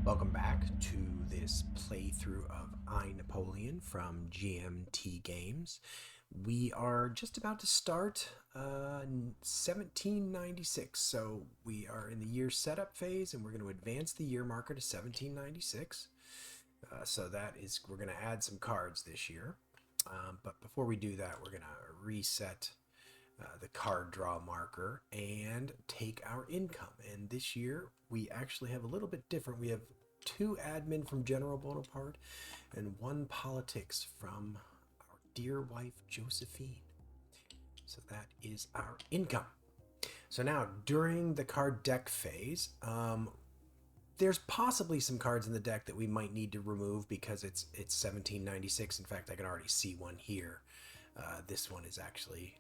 Welcome back to this playthrough of I, Napoleon from GMT Games. We are just about to start 1796, so we are in the year setup phase, and we're going to advance the year marker to 1796. So that is, we're going to add some cards this year. But before we do that, we're going to reset the card draw marker and take our income. And this year we actually have a little bit different. We have 2 admin from General Bonaparte and 1 politics from our dear wife Josephine. So that is our income. So now during the card deck phase, there's possibly some cards in the deck that we might need to remove because it's 1796. In fact, I can already see one here. This one is actually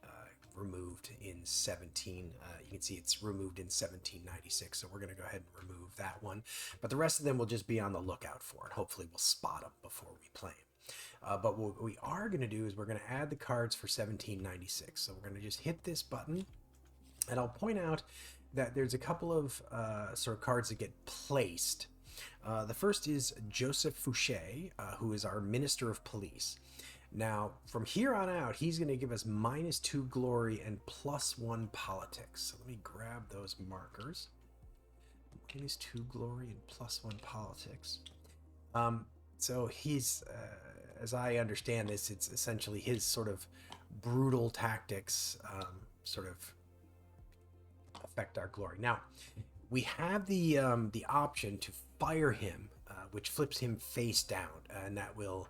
removed in 17. You can see it's removed in 1796, so we're going to go ahead and remove that one. But the rest of them we'll just be on the lookout for, and hopefully we'll spot them before we play them. But what we are going to do is we're going to add the cards for 1796. So we're going to just hit this button, and I'll point out that there's a couple of sort of cards that get placed. The first is Joseph Fouché, who is our Minister of Police. Now, from here on out, he's going to give us -2 glory and +1 politics. So let me grab those markers. -2 glory and +1 politics. So he's, as I understand this, it's essentially his sort of brutal tactics sort of affect our glory. Now, we have the option to fire him, which flips him face down, and that will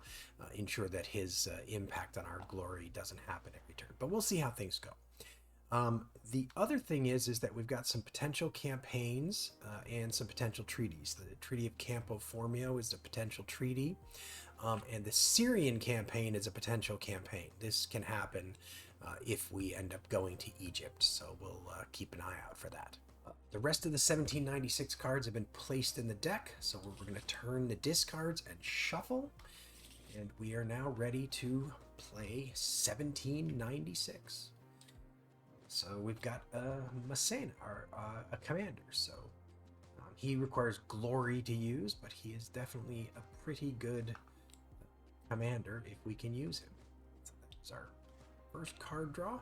ensure that his impact on our glory doesn't happen every turn. But we'll see how things go. The other thing is that we've got some potential campaigns and some potential treaties. The Treaty of Campo Formio is a potential treaty, and the Syrian campaign is a potential campaign. This can happen if we end up going to Egypt, so we'll keep an eye out for that. The rest of the 1796 cards have been placed in the deck, so we're going to turn the discards and shuffle, and we are now ready to play 1796. So we've got Massena, a commander, so he requires glory to use, but he is definitely a pretty good commander if we can use him. So that's our first card draw.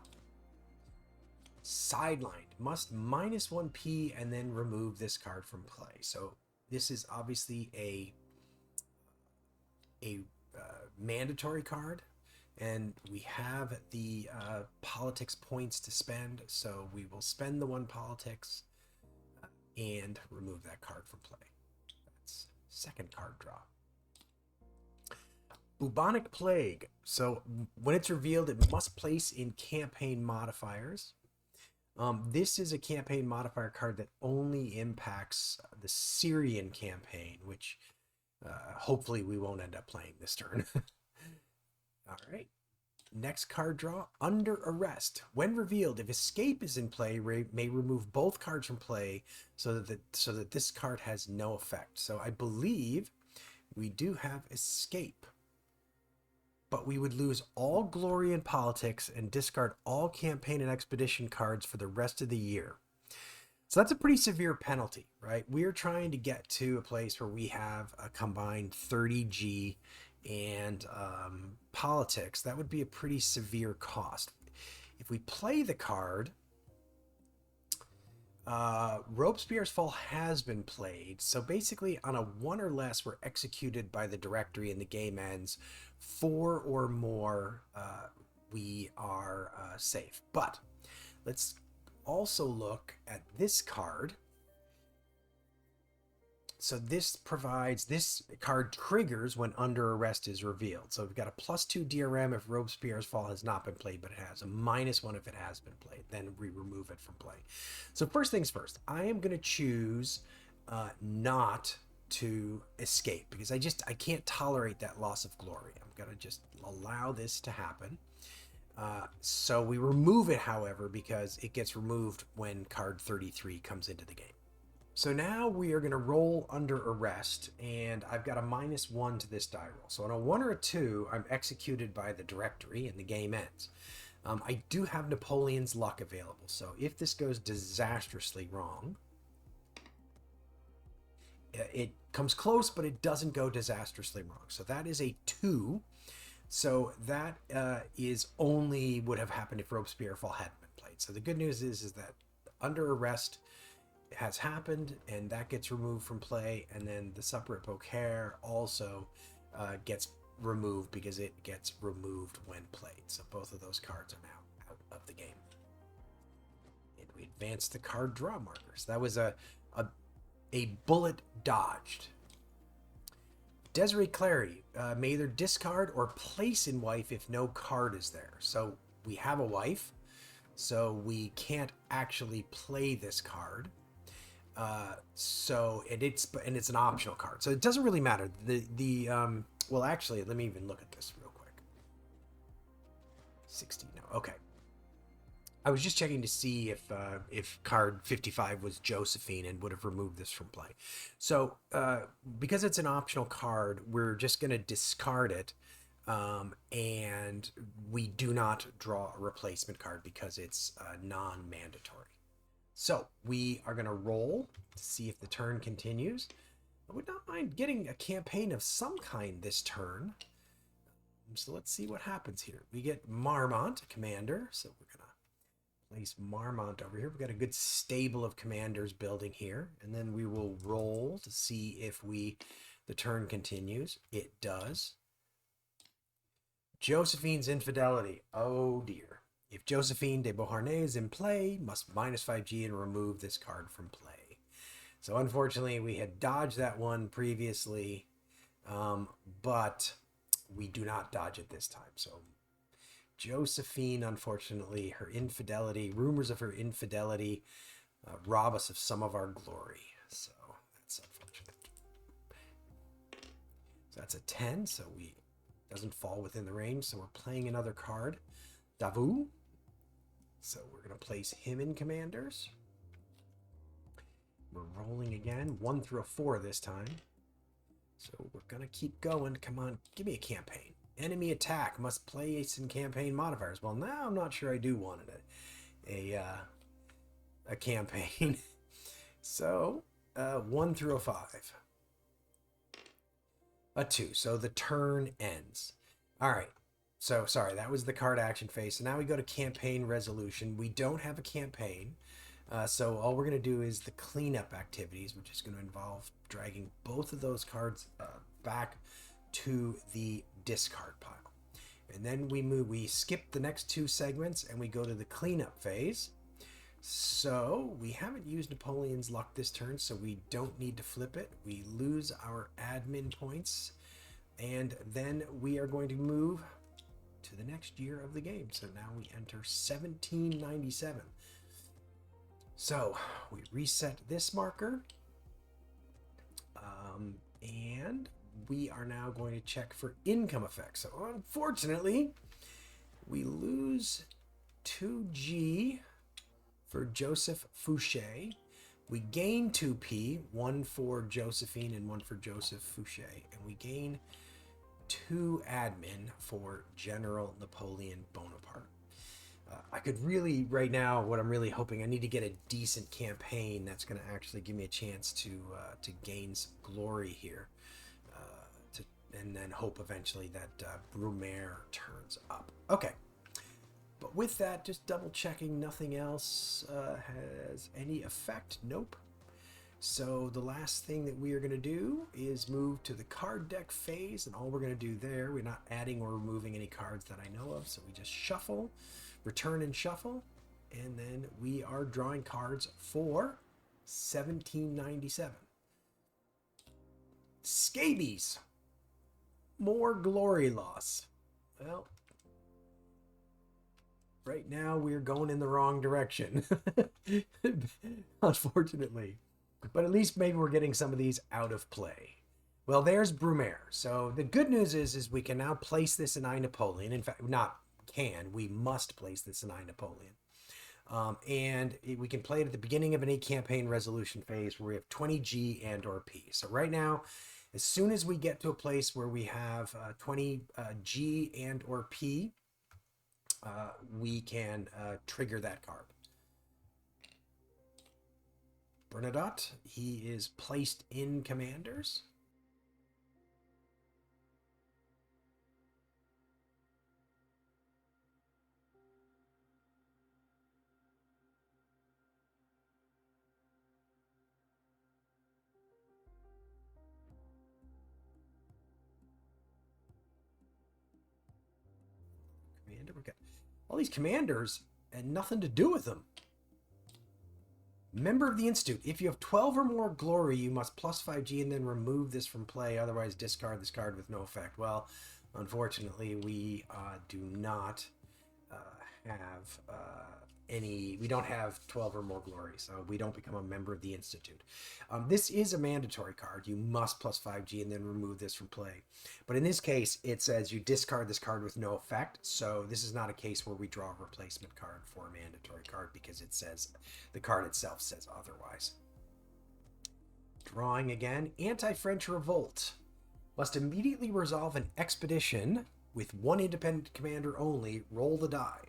Sidelined, must -1 P and then remove this card from play. So this is obviously a mandatory card, and we have the politics points to spend, so we will spend the 1 politics and remove that card from play. That's second card draw. Bubonic Plague. So when it's revealed, it must place in campaign modifiers. This is a campaign modifier card that only impacts the Syrian campaign, which hopefully we won't end up playing this turn. All right. Next card draw, Under Arrest. When revealed, if Escape is in play, may remove both cards from play so that this card has no effect. So I believe we do have Escape, but we would lose all glory and politics and discard all campaign and expedition cards for the rest of the year. So that's a pretty severe penalty, right? We're trying to get to a place where we have a combined 30G and politics. That would be a pretty severe cost. If we play the card, Robespierre's Fall has been played, so basically on a 1 or less we're executed by the directory and the game ends. 4 or more we are safe. But let's also look at this card. So this card triggers when Under Arrest is revealed. So we've got a +2 DRM if Robespierre's Fall has not been played, but it has a -1 if it has been played. Then we remove it from play. So first things first, I am going to choose not to escape because I can't tolerate that loss of glory. I'm going to just allow this to happen. So we remove it, however, because it gets removed when card 33 comes into the game. So now we are going to roll Under Arrest, and I've got a -1 to this die roll. So on a 1 or a 2, I'm executed by the directory and the game ends. I do have Napoleon's luck available, so if this goes disastrously wrong, it comes close, but it doesn't go disastrously wrong. So that is a 2. So that is only would have happened if Robespierre Fall hadn't been played. So the good news is that under arrest has happened, and that gets removed from play, and then the Supper at Beaucaire also gets removed because it gets removed when played. So both of those cards are now out of the game. And we advance the card draw markers. That was a bullet dodged. Desiree Clary may either discard or place in wife if no card is there. So we have a wife, so we can't actually play this card. So it's an optional card, so it doesn't really matter. Well, actually, let me even look at this real quick. 60, no, okay. I was just checking to see if card 55 was Josephine and would have removed this from play. So because it's an optional card, we're just going to discard it, and we do not draw a replacement card because it's non-mandatory. So we are going to roll to see if the turn continues. I would not mind getting a campaign of some kind this turn. So let's see what happens here. We get Marmont, commander. So we're going to place Marmont over here. We've got a good stable of commanders building here. And then we will roll to see if the turn continues. It does. Josephine's Infidelity. Oh dear. If Josephine de Beauharnais is in play, must -5G and remove this card from play. So unfortunately, we had dodged that one previously, but we do not dodge it this time. So Josephine, unfortunately, her infidelity, rumors of her infidelity, rob us of some of our glory. So that's unfortunate. So that's a 10, so we doesn't fall within the range. So we're playing another card. Davout. So we're going to place him in commanders. We're rolling again. 1 through a 4 this time. So we're going to keep going. Come on, give me a campaign. Enemy attack must place in campaign modifiers. Well, now I'm not sure I do want a campaign. So 1 through a 5. A 2. So the turn ends. All right. So, sorry, that was the card action phase. So now we go to campaign resolution. We don't have a campaign. So all we're going to do is the cleanup activities, which is going to involve dragging both of those cards back to the discard pile. And then we skip the next 2 segments and we go to the cleanup phase. So we haven't used Napoleon's luck this turn, so we don't need to flip it. We lose our admin points. And then we are going to move to the next year of the game. So now we enter 1797. So we reset this marker, and we are now going to check for income effects. So unfortunately, we lose 2G for Joseph Fouché. We gain 2P, 1 for Josephine and 1 for Joseph Fouché, and we gain 2 admin for General Napoleon Bonaparte. I could really, right now, what I'm really hoping, I need to get a decent campaign that's going to actually give me a chance to gain some glory here, and then hope eventually that Brumaire turns up. Okay, but with that, just double checking, nothing else has any effect. Nope. So the last thing that we are going to do is move to the card deck phase, and all we're going to do there, we're not adding or removing any cards that I know of, so we just shuffle, return and shuffle, and then we are drawing cards for 1797. Scabies. More glory loss. Well, right now we're going in the wrong direction, unfortunately. But at least maybe we're getting some of these out of play. Well, there's Brumaire. So the good news is we can now place this in I Napoleon. In fact, we must place this in I Napoleon. We can play it at the beginning of any campaign resolution phase where we have 20 G and or P. So right now, as soon as we get to a place where we have 20 G and or P, we can trigger that card. Bernadotte, he is placed in commanders. Commander, we got all these commanders and nothing to do with them. Member of the Institute. If you have 12 or more glory, you must plus 5G and then remove this from play. Otherwise, discard this card with no effect. Well, unfortunately, we do not have any. We don't have 12 or more glory, so we don't become a member of the Institute. This is a mandatory card. You must plus 5G and then remove this from play. But in this case, it says you discard this card with no effect. So this is not a case where we draw a replacement card for a mandatory card because it says the card itself says otherwise. Drawing again. Anti-French Revolt. Must immediately resolve an expedition with one independent commander only. Roll the die.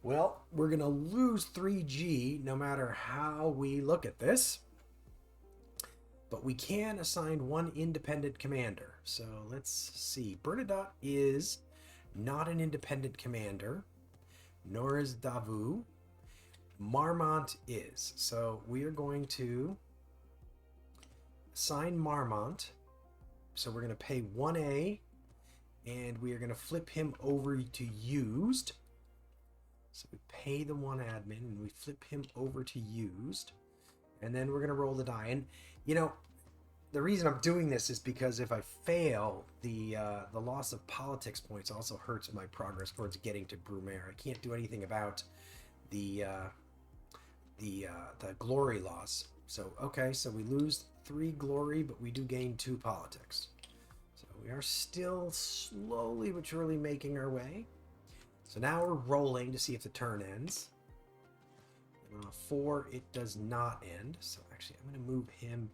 Well, we're going to lose 3G no matter how we look at this. But we can assign one independent commander. So let's see. Bernadotte is not an independent commander, nor is Davout. Marmont is. So we are going to assign Marmont. So we're going to pay 1A, and we are going to flip him over to used. So we pay the one admin, and we flip him over to used. And then we're going to roll the die. And, you know, the reason I'm doing this is because if I fail, the loss of politics points also hurts my progress towards getting to Brumaire. I can't do anything about the glory loss. So, okay, so we lose 3 glory, but we do gain 2 politics. So we are still slowly but surely making our way. So now we're rolling to see if the turn ends. And on a 4, it does not end. So actually, I'm going to move him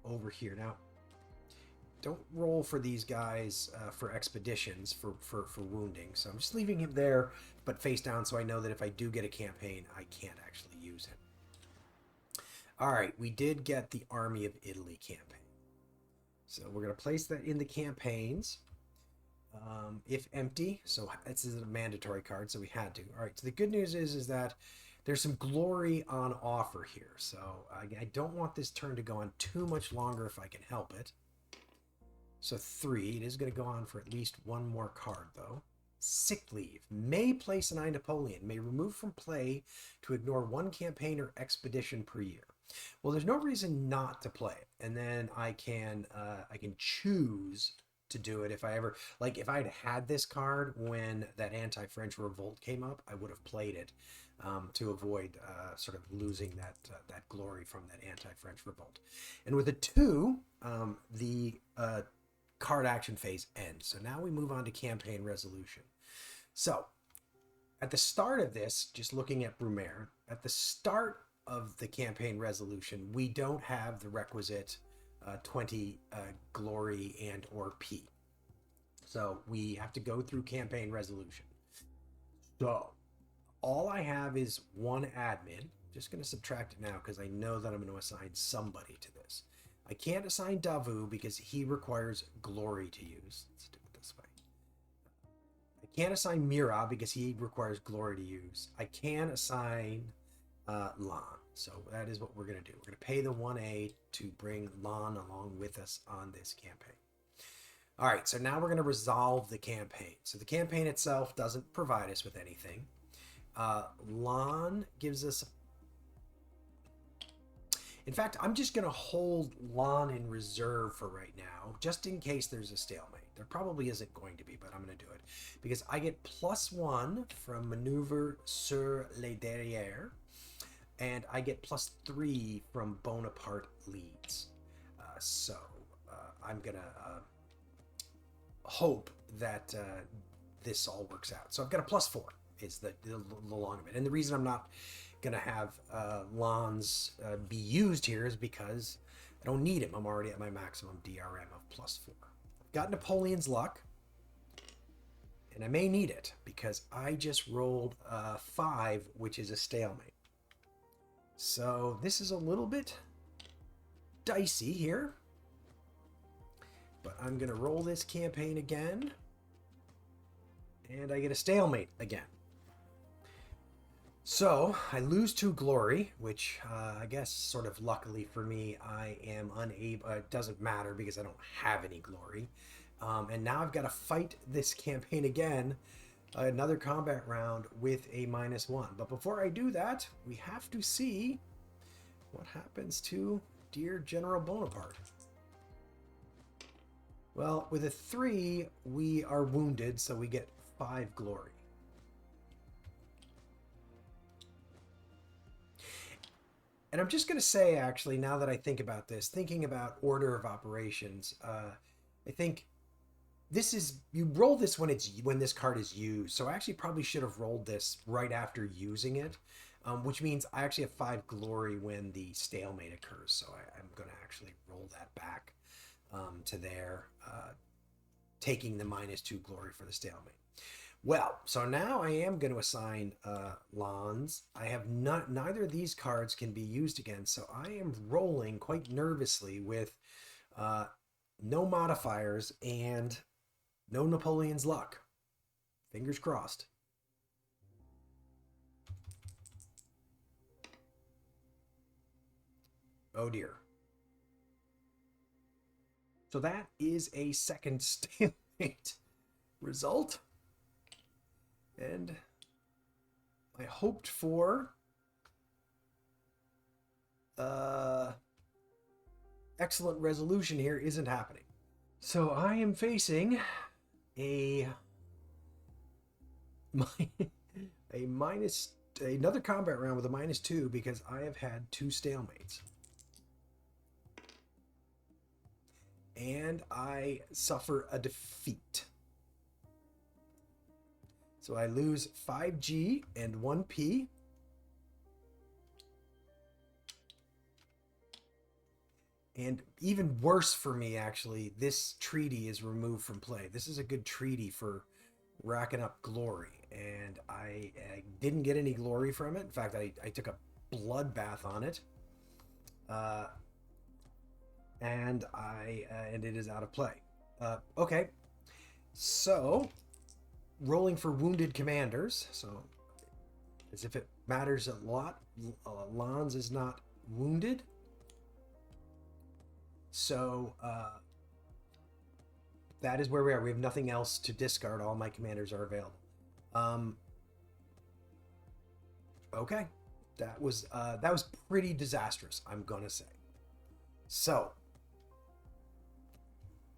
over here. Now, don't roll for these guys for expeditions, for wounding. So I'm just leaving him there, but face down, so I know that if I do get a campaign, I can't actually use him. All right, we did get the Army of Italy campaign. So we're going to place that in the campaigns. If empty, so this is a mandatory card, so we had to. All right, so the good news is that there's some glory on offer here. So I don't want this turn to go on too much longer if I can help it. So 3, it is going to go on for at least 1 more card, though. Sick leave. May place an I Napoleon. May remove from play to ignore 1 campaign or expedition per year. Well, there's no reason not to play it. And then I can choose to do it if I ever, like if I'd had this card when that anti-French revolt came up, I would have played it to avoid sort of losing that glory from that anti-French revolt. And with a 2, the card action phase ends. So now we move on to campaign resolution. So at the start of this, just looking at Brumaire, at the start of the campaign resolution, we don't have the requisite 20 glory and or P. So we have to go through campaign resolution. So all I have is 1 admin. Just going to subtract it now because I know that I'm going to assign somebody to this. I can't assign Davout because he requires glory to use. Let's do it this way. I can't assign Murat because he requires glory to use. I can assign Lan. So that is what we're going to do. We're going to pay the 1A to bring Lan along with us on this campaign. All right, so now we're going to resolve the campaign. So the campaign itself doesn't provide us with anything. Lan gives us... In fact, I'm just going to hold Lan in reserve for right now, just in case there's a stalemate. There probably isn't going to be, but I'm going to do it. Because I get +1 from maneuver sur les derrières. And I get +3 from Bonaparte leads. So I'm going to hope that this all works out. So I've got a +4 is the long of it. And the reason I'm not going to have Lan's be used here is because I don't need him. I'm already at my maximum DRM of +4. I've got Napoleon's luck. And I may need it because I just rolled a 5, which is a stalemate. So this is a little bit dicey here. But I'm going to roll this campaign again. And I get a stalemate again. So I lose 2 glory, which I guess sort of luckily for me, I am unable, it doesn't matter because I don't have any glory. And now I've got to fight this campaign again, another combat round with a -1. But before I do that, we have to see what happens to dear General Bonaparte. Well, with a 3, we are wounded, so we get 5 glory. And I'm just going to say, actually, now that I think about this, thinking about order of operations, I think this is, you roll this when this card is used. So I actually probably should have rolled this right after using it, which means I actually have 5 glory when the stalemate occurs. So I'm going to actually roll that back to there, taking the -2 glory for the stalemate. Well, so now I am going to assign Lons. I have neither of these cards can be used again, so I am rolling quite nervously with no modifiers and no Napoleon's luck. Fingers crossed. Oh dear. So that is a second stalemate result. And I hoped for excellent resolution here isn't happening. So I am facing another combat round with a -2 because I have had 2 stalemates. And I suffer a defeat. So I lose 5G and 1P. And even worse for me, actually, this treaty is removed from play. This is a good treaty for racking up glory. And I didn't get any glory from it. In fact, I took a bloodbath on it. And it is out of play. Okay. So rolling for wounded commanders, so as if it matters a lot, Lons is not wounded, so that is where we are. We have nothing else to discard. All my commanders are available. Okay, that was pretty disastrous, I'm gonna say. So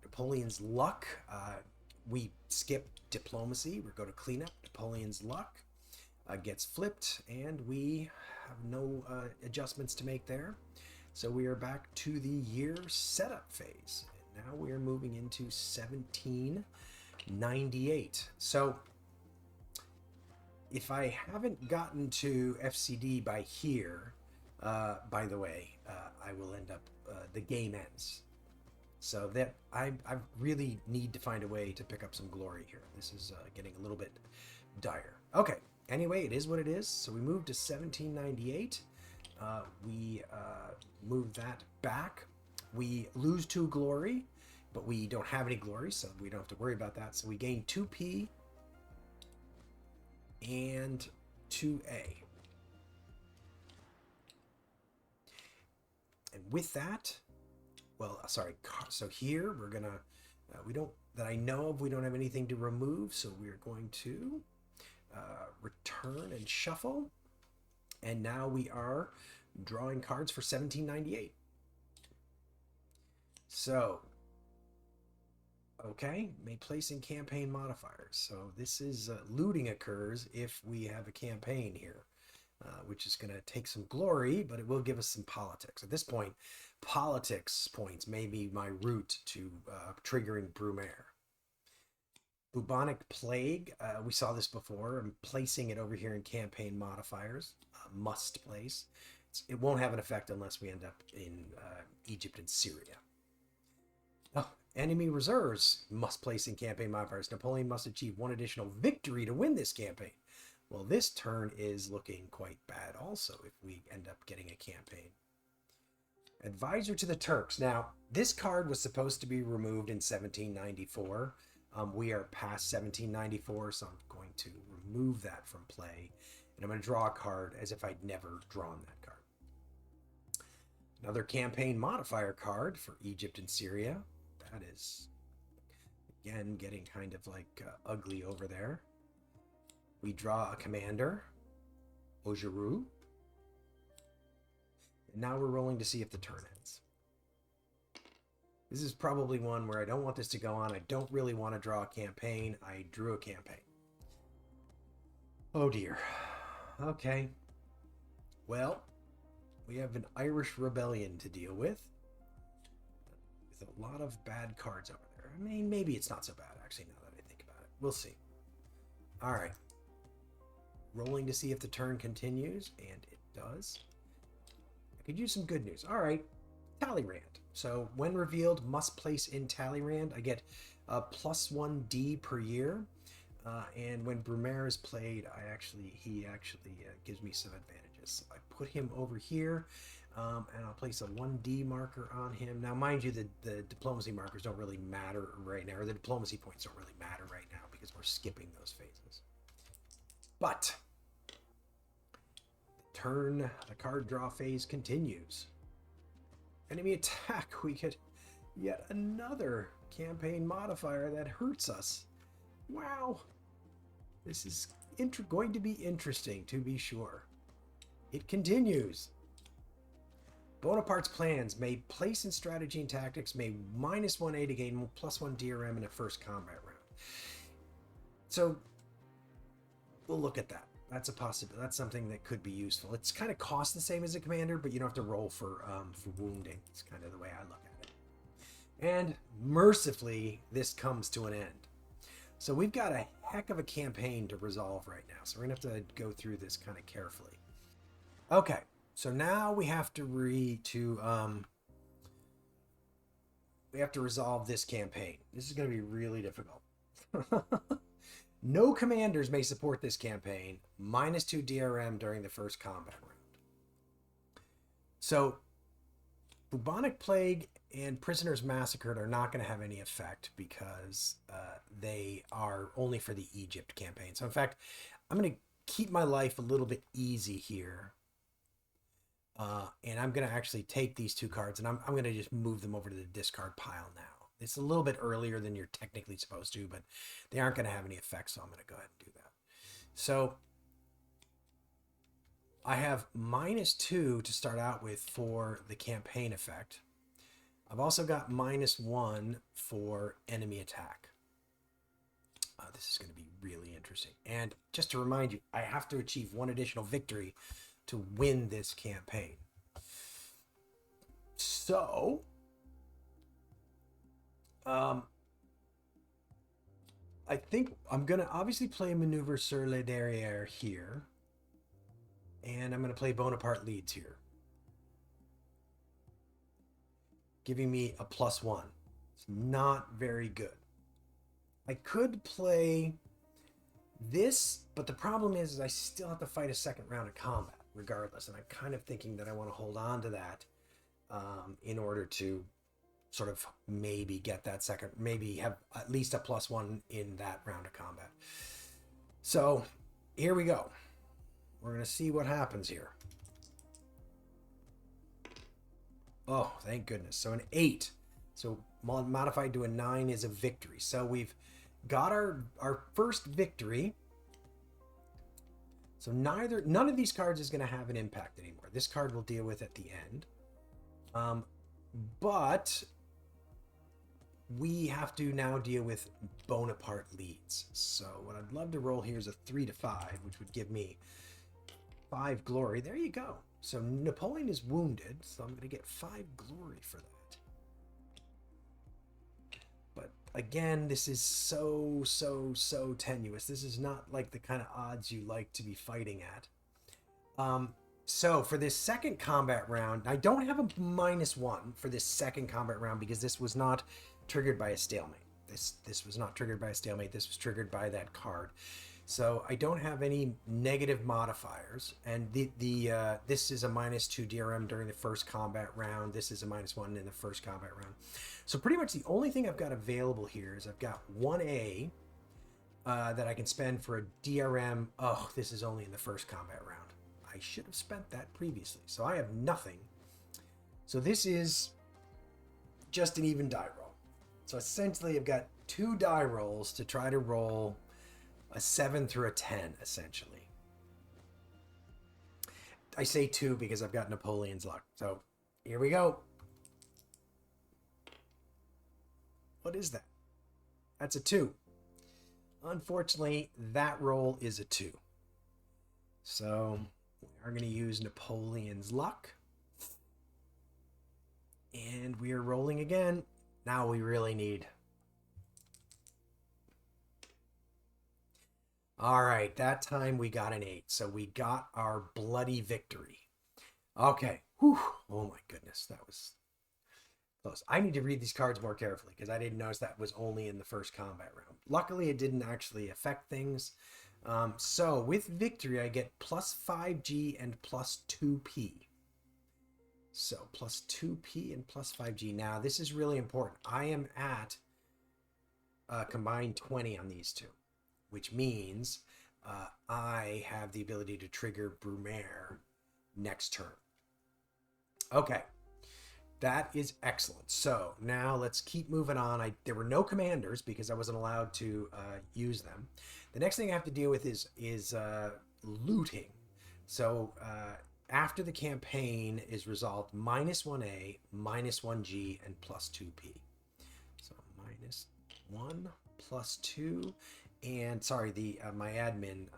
Napoleon's luck, we skip diplomacy, we go to cleanup. Napoleon's luck gets flipped, and we have no adjustments to make there. So we are back to the year setup phase. And now we are moving into 1798. So if I haven't gotten to FCD by here, by the way, I will end up, the game ends. So that I really need to find a way to pick up some glory here. This is getting a little bit dire. Okay, anyway, it is what it is. So we moved to 1798. We move that back. We lose 2 glory, but we don't have any glory, so we don't have to worry about that. So we gain 2P and 2A. And with that, well, sorry, so here we're gonna, we don't, that I know of, we don't have anything to remove, so we're going to return and shuffle. And now we are drawing cards for 1798. So, okay, may place in campaign modifiers. So this is looting occurs if we have a campaign here, which is going to take some glory, but it will give us some politics. At this point, politics points may be my route to triggering Brumaire. Bubonic Plague, we saw this before. I'm placing it over here in campaign modifiers. Must place. It won't have an effect unless we end up in Egypt and Syria. Oh, enemy reserves must place in campaign modifiers. Napoleon must achieve one additional victory to win this campaign. Well, this turn is looking quite bad also if we end up getting a campaign. Advisor to the Turks. Now, this card was supposed to be removed in 1794. We are past 1794, so I'm going to remove that from play. And I'm going to draw a card as if I'd never drawn that card. Another campaign modifier card for Egypt and Syria. That is, again, getting kind of like ugly over there. We draw a commander, Augereau. And now we're rolling to see if the turn ends. This is probably one where I don't want this to go on. I don't really want to draw a campaign. I drew a campaign. Oh dear. Okay. Well, we have an Irish rebellion to deal with a lot of bad cards over there. I mean, maybe it's not so bad, actually, now that I think about it. We'll see. All right. Rolling to see if the turn continues, and it does. I could use some good news. All right. Talleyrand. So when revealed, must place in Talleyrand. I get a +1D per year. And when Brumaire is played, he actually gives me some advantages. So I put him over here, and I'll place a 1D marker on him. Now, mind you, the diplomacy markers don't really matter right now, or the diplomacy points don't really matter right now because we're skipping those phases. But the card draw phase continues. Enemy attack, we get yet another campaign modifier that hurts us. Wow. This is going to be interesting, to be sure. It continues. Bonaparte's plans may place in strategy and tactics, may -1A to gain +1 DRM in a first combat round. So we'll look at that. That's a possibility. That's something that could be useful. It's kind of cost the same as a commander, but you don't have to roll for wounding. It's kind of the way I look at it. And mercifully, this comes to an end. So we've got a heck of a campaign to resolve right now. So we're going to have to go through this kind of carefully. Okay, so now we have to resolve this campaign. This is going to be really difficult. No commanders may support this campaign. -2 DRM during the first combat round. So bubonic plague and prisoners massacred are not going to have any effect because they are only for the Egypt campaign. So in fact, I'm going to keep my life a little bit easy here. And I'm going to actually take these two cards and I'm going to just move them over to the discard pile now. It's a little bit earlier than you're technically supposed to, but they aren't going to have any effect, so I'm going to go ahead and do that. So I have -2 to start out with for the campaign effect. I've also got -1 for enemy attack. This is going to be really interesting. And just to remind you, I have to achieve one additional victory to win this campaign. So I think I'm going to obviously play Maneuver sur le derrière here. And I'm going to play Bonaparte leads here, giving me a +1. It's not very good. I could play this, but the problem is I still have to fight a second round of combat regardless. And I'm kind of thinking that I want to hold on to that in order to sort of maybe get that second, maybe have at least a +1 in that round of combat. So here we go. We're going to see what happens here. Oh, thank goodness. So an 8. So modified to a 9 is a victory. So we've got our first victory. So none of these cards is going to have an impact anymore. This card we'll deal with at the end. But we have to now deal with Bonaparte leads. So what I'd love to roll here is a 3 to 5, which would give me 5 glory. There you go. So Napoleon is wounded, so I'm going to get 5 glory for that. But again, this is so tenuous. This is not like the kind of odds you like to be fighting at. So for this second combat round, I don't have a -1 for this second combat round because this was not triggered by a stalemate. This was not triggered by a stalemate. This was triggered by that card. So I don't have any negative modifiers, and this is a -2 DRM during the first combat round. This is a -1 in the first combat round. So pretty much the only thing I've got available here is I've got 1A that I can spend for a DRM. Oh, this is only in the first combat round. I should have spent that previously. So I have nothing. So this is just an even die roll. So essentially I've got 2 die rolls to try to roll a 7 through a 10, essentially. I say 2 because I've got Napoleon's luck. So here we go. What is that? That's a 2. Unfortunately, that roll is a 2. So we are going to use Napoleon's luck. And we are rolling again. Now we really need... All right, that time we got an 8. So we got our bloody victory. Okay. Whew. Oh my goodness, that was close. I need to read these cards more carefully because I didn't notice that was only in the first combat round. Luckily, it didn't actually affect things. So with victory, I get +5G and +2P. So +2P and +5G. Now, this is really important. I am at combined 20 on these two, which means I have the ability to trigger Brumaire next turn. Okay, that is excellent. So now let's keep moving on. There were no commanders because I wasn't allowed to use them. The next thing I have to deal with is looting. So after the campaign is resolved, -1A, -1G, and +2P. So -1 +2. And sorry, my admin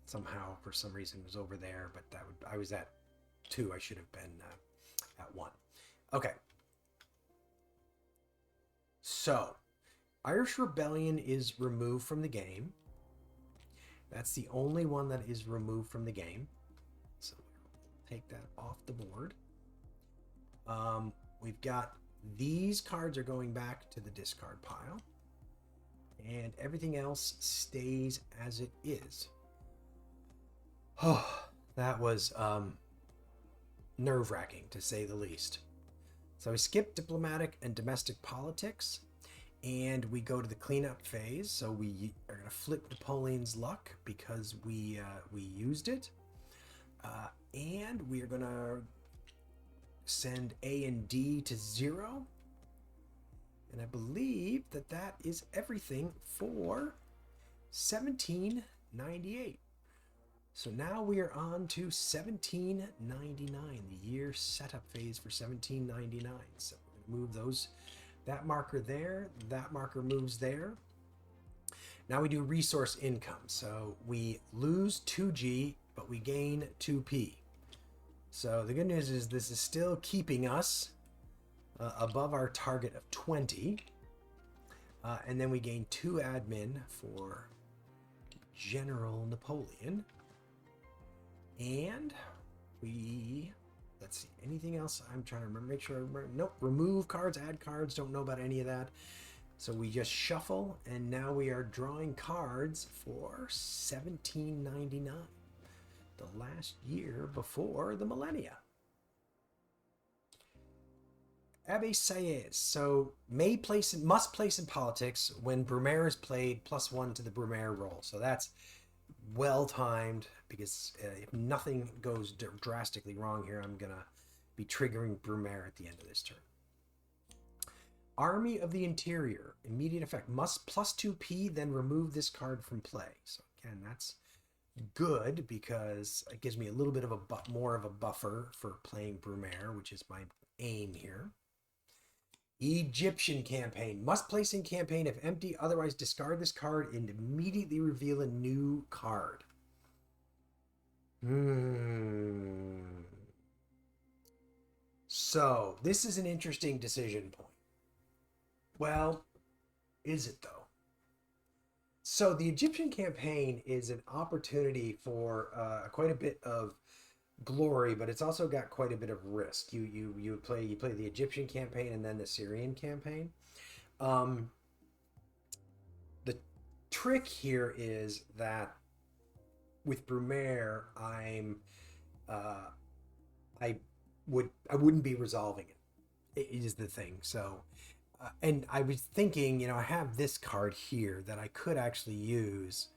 somehow for some reason was over there, but I was at 2. I should have been at 1. Okay. So Irish Rebellion is removed from the game. That's the only one that is removed from the game. So we'll take that off the board. We've got these cards are going back to the discard pile. And everything else stays as it is. Oh, that was nerve-wracking, to say the least. So we skip diplomatic and domestic politics, and we go to the cleanup phase. So we are going to flip Napoleon's luck because we used it. And we are going to send A and D to 0. And I believe that is everything for 1798. So now we are on to 1799, the year setup phase for 1799. So we're going to move that marker there, that marker moves there. Now we do resource income. So we lose 2G, but we gain 2P. So the good news is this is still keeping us above our target of 20. And then we gain 2 admin for General Napoleon. And let's see, anything else? I'm trying to remember, make sure I remember. Nope, remove cards, add cards, don't know about any of that. So we just shuffle, and now we are drawing cards for 1799, the last year before the millennia. Abbe Sieyès. So must place in politics when Brumaire is played, +1 to the Brumaire roll. So that's well timed because if nothing goes drastically wrong here, I'm gonna be triggering Brumaire at the end of this turn. Army of the Interior, immediate effect, must +2P, then remove this card from play. So again, that's good because it gives me a little bit of more of a buffer for playing Brumaire, which is my aim here. Egyptian campaign. Must place in campaign if empty, otherwise discard this card and immediately reveal a new card. So, this is an interesting decision point. Well, is it though? So, the Egyptian campaign is an opportunity for quite a bit of glory, but it's also got quite a bit of risk. You play the Egyptian campaign and then the Syrian campaign. Um, the trick here is that with Brumaire, uh, I wouldn't be resolving it. It is the thing. So, and I was thinking, I have this card here that I could actually use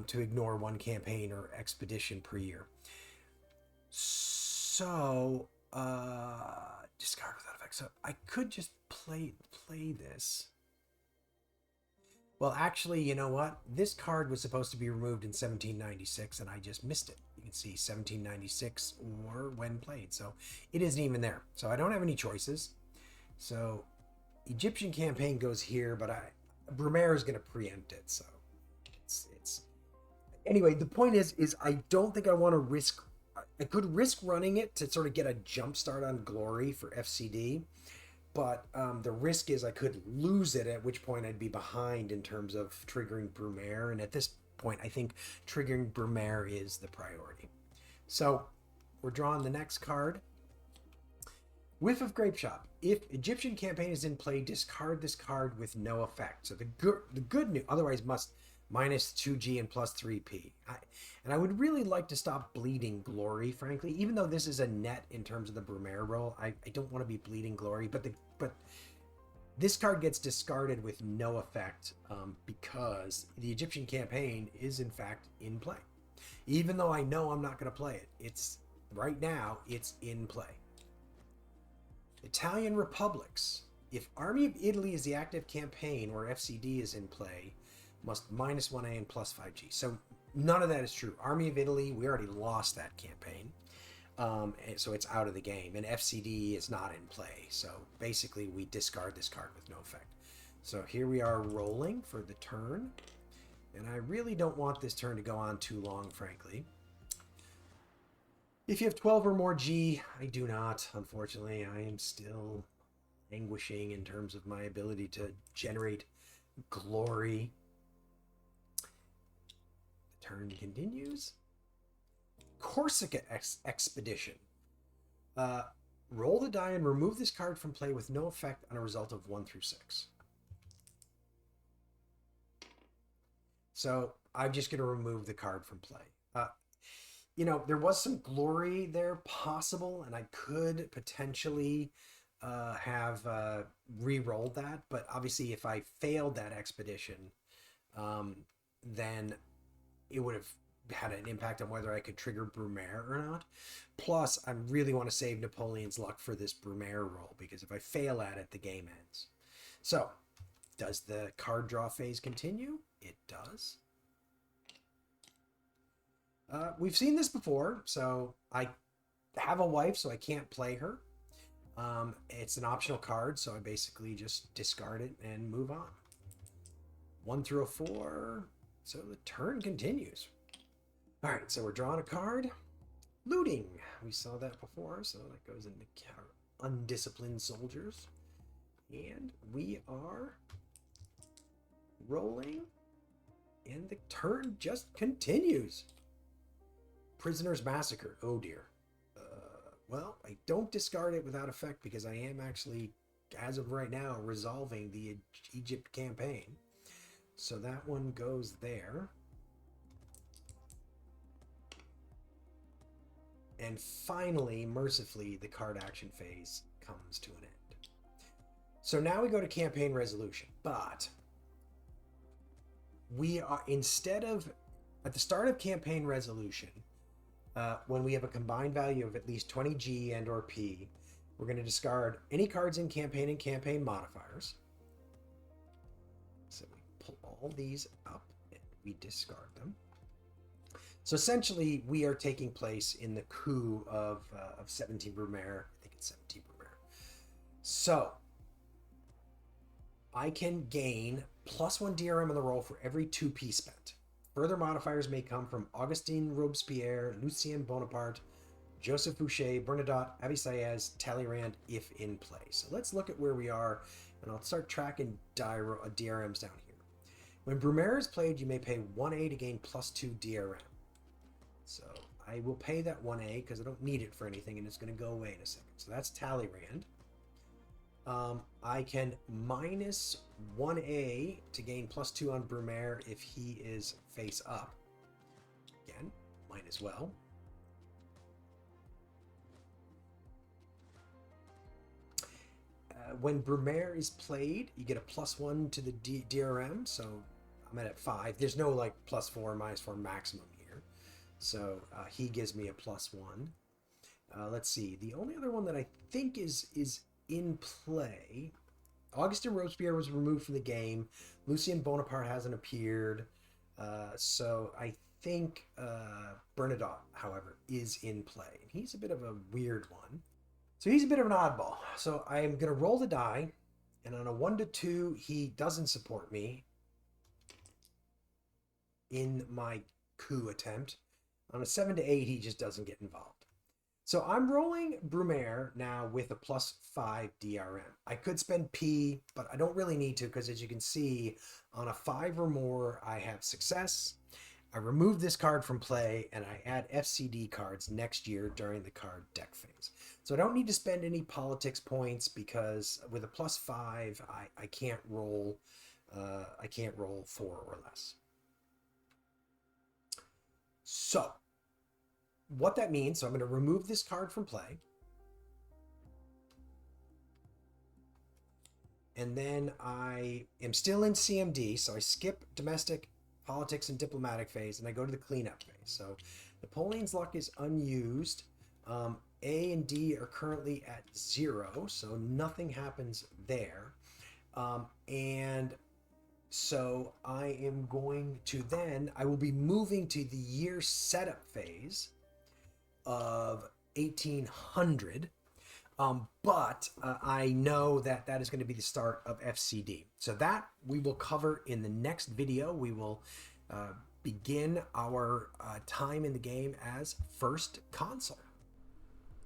to ignore one campaign or expedition per year. So, discard without effect. So I could just play this. Well, actually, you know what? This card was supposed to be removed in 1796, and I just missed it. You can see 1796 or when played. So it isn't even there. So I don't have any choices. So Egyptian campaign goes here, but Brumaire is going to preempt it. So it's anyway. The point is I don't think I want to risk. I could risk running it to sort of get a jump start on glory for FCD, but the risk is I could lose it, at which point I'd be behind in terms of triggering Brumaire. And at this point, I think triggering Brumaire is the priority. So we're drawing the next card. Whiff of Grape Shop. If Egyptian campaign is in play, discard this card with no effect. So the good news, otherwise must minus 2G and plus 3P. And I would really like to stop bleeding glory, frankly, even though this is a net in terms of the Brumaire roll. I don't want to be bleeding glory, but this card gets discarded with no effect because the Egyptian campaign is in fact in play. Even though I know I'm not going to play it, it's right now it's in play. Italian republics. If Army of Italy is the active campaign where FCD is in play, must minus 1A and plus 5G. So none of that is true. Army of Italy, we already lost that campaign. So it's out of the game. And FCD is not in play. So basically we discard this card with no effect. So here we are rolling for the turn. And I really don't want this turn to go on too long, frankly. If you have 12 or more G, I do not, unfortunately. I am still languishing in terms of my ability to generate glory. The turn continues. Corsica Expedition. Roll the die and remove this card from play with no effect on a result of 1 through 6. So I'm just going to remove the card from play. There was some glory there possible, and I could potentially have re-rolled that. But obviously, if I failed that expedition, then it would have had an impact on whether I could trigger Brumaire or not. Plus, I really want to save Napoleon's luck for this Brumaire roll, because if I fail at it, the game ends. So, does the card draw phase continue? It does. We've seen this before, so I have a wife, so I can't play her. It's an optional card, so I basically just discard it and move on. 1 through a 4, so the turn continues. All right, so we're drawing a card. Looting. We saw that before, so that goes into undisciplined soldiers. And we are rolling, and the turn just continues. Prisoners Massacre. Oh dear. Well, I don't discard it without effect because I am actually, as of right now, resolving the Egypt campaign. So that one goes there. And finally, mercifully, the card action phase comes to an end. So now we go to campaign resolution. But we are, instead of, at the start of campaign resolution, when we have a combined value of at least 20 G and or P, we're going to discard any cards in campaign and campaign modifiers. So we pull all these up and we discard them. So essentially, we are taking place in the coup of 17 Brumaire. I think it's 17 Brumaire. So I can gain +1 DRM on the roll for every 2P spent. Further modifiers may come from Augustin Robespierre, Lucien Bonaparte, Joseph Fouché, Bernadotte, Avisaez, Talleyrand, if in play. So let's look at where we are, and I'll start tracking DRMs down here. When Brumaire is played, you may pay 1A to gain +2 DRM. So I will pay that 1A because I don't need it for anything, and it's going to go away in a second. So that's Talleyrand. I can minus 1A to gain +2 on Brumaire if he is face up. Again, might as well. When Brumaire is played, you get a +1 to the DRM, so I'm at 5. There's no like +4, -4 maximum here. So he gives me a +1. Let's see. The only other one that I think is in play, Augustin Robespierre was removed from the game. Lucien Bonaparte hasn't appeared. So I think Bernadotte, however, is in play. He's a bit of a weird one. So he's a bit of an oddball. So I'm going to roll the die, and on a 1 to 2, he doesn't support me in my coup attempt. On a 7 to 8, he just doesn't get involved. So I'm rolling Brumaire now with a +5 DRM. I could spend P, but I don't really need to because, as you can see, on a 5 or more, I have success. I remove this card from play, and I add FCD cards next year during the card deck phase. So I don't need to spend any politics points because with a +5, I can't roll. I can't roll 4 or less. So what that means, so I'm going to remove this card from play. And then I am still in CMD, so I skip domestic, politics, and diplomatic phase, and I go to the cleanup phase. So Napoleon's luck is unused. A and D are currently at 0, so nothing happens there. And so I am going to then, I will be moving to the year setup phase of 1800. But I know that that is going to be the start of FCD. So that we will cover in the next video. We will begin our time in the game as first consul.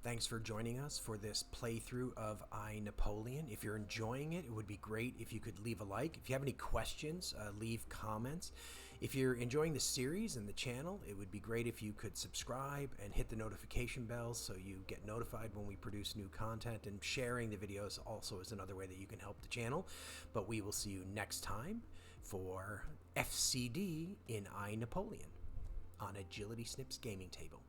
Thanks for joining us for this playthrough of I, Napoleon. If you're enjoying it, it would be great if you could leave a like. If you have any questions, leave comments. If you're enjoying the series and the channel, it would be great if you could subscribe and hit the notification bell so you get notified when we produce new content, and sharing the videos also is another way that you can help the channel. But we will see you next time for FCD in I, Napoleon on Agility Snips Gaming Table.